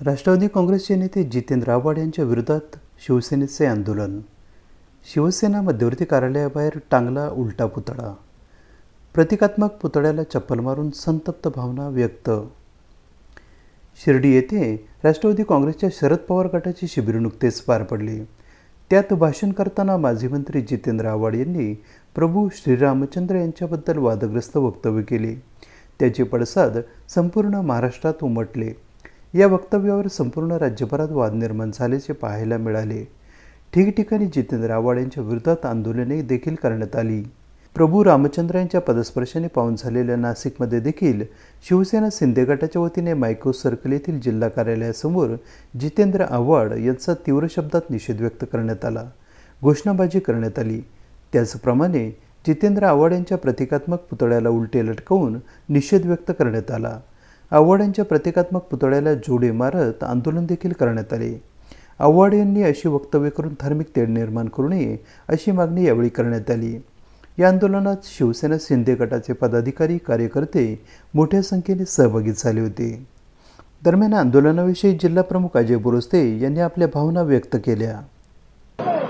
राष्ट्रवादी काँग्रेसचे नेते जितेंद्र आव्हाड यांच्या विरोधात शिवसेनेचे आंदोलन. शिवसेना मध्यवर्ती कार्यालयाबाहेर टांगला उलटा पुतळा. प्रतिकात्मक पुतळ्याला चप्पल मारून संतप्त भावना व्यक्त. शिर्डी येथे राष्ट्रवादी काँग्रेसच्या शरद पवार गटाची शिबिर नुकतेच पार पडली. त्यात भाषण करताना माजी मंत्री जितेंद्र आव्हाड यांनी प्रभू श्रीरामचंद्र यांच्याबद्दल वादग्रस्त वक्तव्य केले. त्याचे पडसाद संपूर्ण महाराष्ट्रात उमटले. या वक्तव्यावर संपूर्ण राज्यभरात वाद निर्माण झाल्याचे पाहायला मिळाले. ठिकठिकाणी जितेंद्र आव्हाड यांच्या विरोधात आंदोलने देखील करण्यात आली. प्रभू रामचंद्र यांच्या पदस्पर्शाने पावन झालेल्या नाशिकमध्ये देखील शिवसेना शिंदे गटाच्या वतीने मायको सर्कल येथील जिल्हा कार्यालयासमोर जितेंद्र आव्हाड यांचा तीव्र शब्दात निषेध व्यक्त करण्यात आला. घोषणाबाजी करण्यात आली. त्याचप्रमाणे जितेंद्र आव्हाड यांच्या प्रतिकात्मक पुतळ्याला उलटे लटकवून निषेध व्यक्त करण्यात आला. आव्हाड यांच्या प्रतिकात्मक पुतळ्याला जोडे मारत आंदोलन देखील करण्यात आले. आव्हाड यांनी अशी वक्तव्य करून धार्मिक तेढ निर्माण करू नये अशी मागणी यावेळी करण्यात आली. या आंदोलनात शिवसेना शिंदे गटाचे पदाधिकारी कार्यकर्ते मोठ्या संख्येने सहभागी झाले होते. दरम्यान आंदोलनाविषयी जिल्हाप्रमुख अजय बोरस्ते यांनी आपल्या भावना व्यक्त केल्या.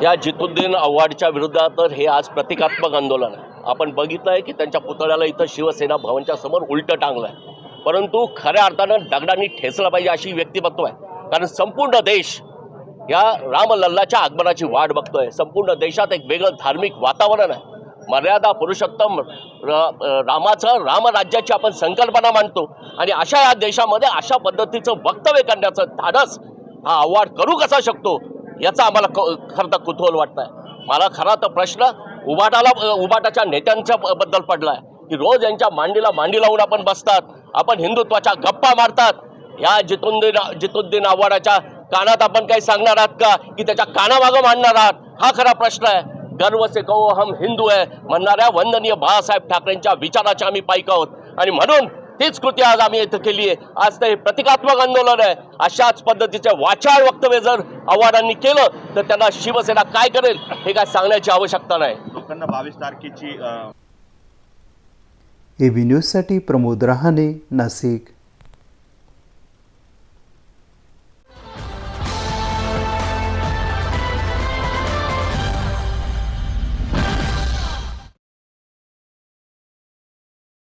या जितेंद्र आव्हाडच्या विरोधात हे आज प्रतिकात्मक आंदोलन आहे. आपण बघितलं आहे की त्यांच्या पुतळ्याला इथं शिवसेना भवनच्या समोर उलटं टांगलं आहे. परंतु खऱ्या अर्थानं दगडांनी ठेचलं पाहिजे अशी व्यक्तिमत्व आहे. कारण संपूर्ण देश या रामलल्लाच्या आगमनाची वाट बघतोय. संपूर्ण देशात एक वेगळं धार्मिक वातावरण आहे. मर्यादा पुरुषोत्तम रामाचं रामराज्याची आपण संकल्पना मांडतो आणि अशा या देशामध्ये अशा पद्धतीचं वक्तव्य करण्याचं धाडस हा आव्हाड करू कसा शकतो याचा आम्हाला खरं तर कुतूहल वाटत आहे. मला खरा तर प्रश्न उबाटाच्या नेत्यांच्या बद्दल पडला आहे की रोज यांच्या मांडीला मांडी लावून आपण बसतात, आपण हिंदुत्वाच्या गप्पा मारतात. या जितेंद्र आव्हाडाच्या कानात आपण काही सांगणार आहात का की त्याच्या कानामागं मांडणार आहात? हा खरा प्रश्न आहे. गर्व से कहो हम हिंदू आहे म्हणणाऱ्या वंदनीय बाळासाहेब ठाकरेंच्या विचाराचे आम्ही पाईक आहोत आणि म्हणून तीच कृती आज आम्ही इथं केली आहे. आज ते प्रतिकात्मक आंदोलन आहे. अशाच पद्धतीचे वाचाळ वक्तव्य जर आव्हाडांनी केलं तर त्यांना शिवसेना काय करेल हे काय सांगण्याची आवश्यकता नाही. लोकांना 22 तारखेची एबी न्यूजसाठी प्रमोद रहाणे, नाशिक.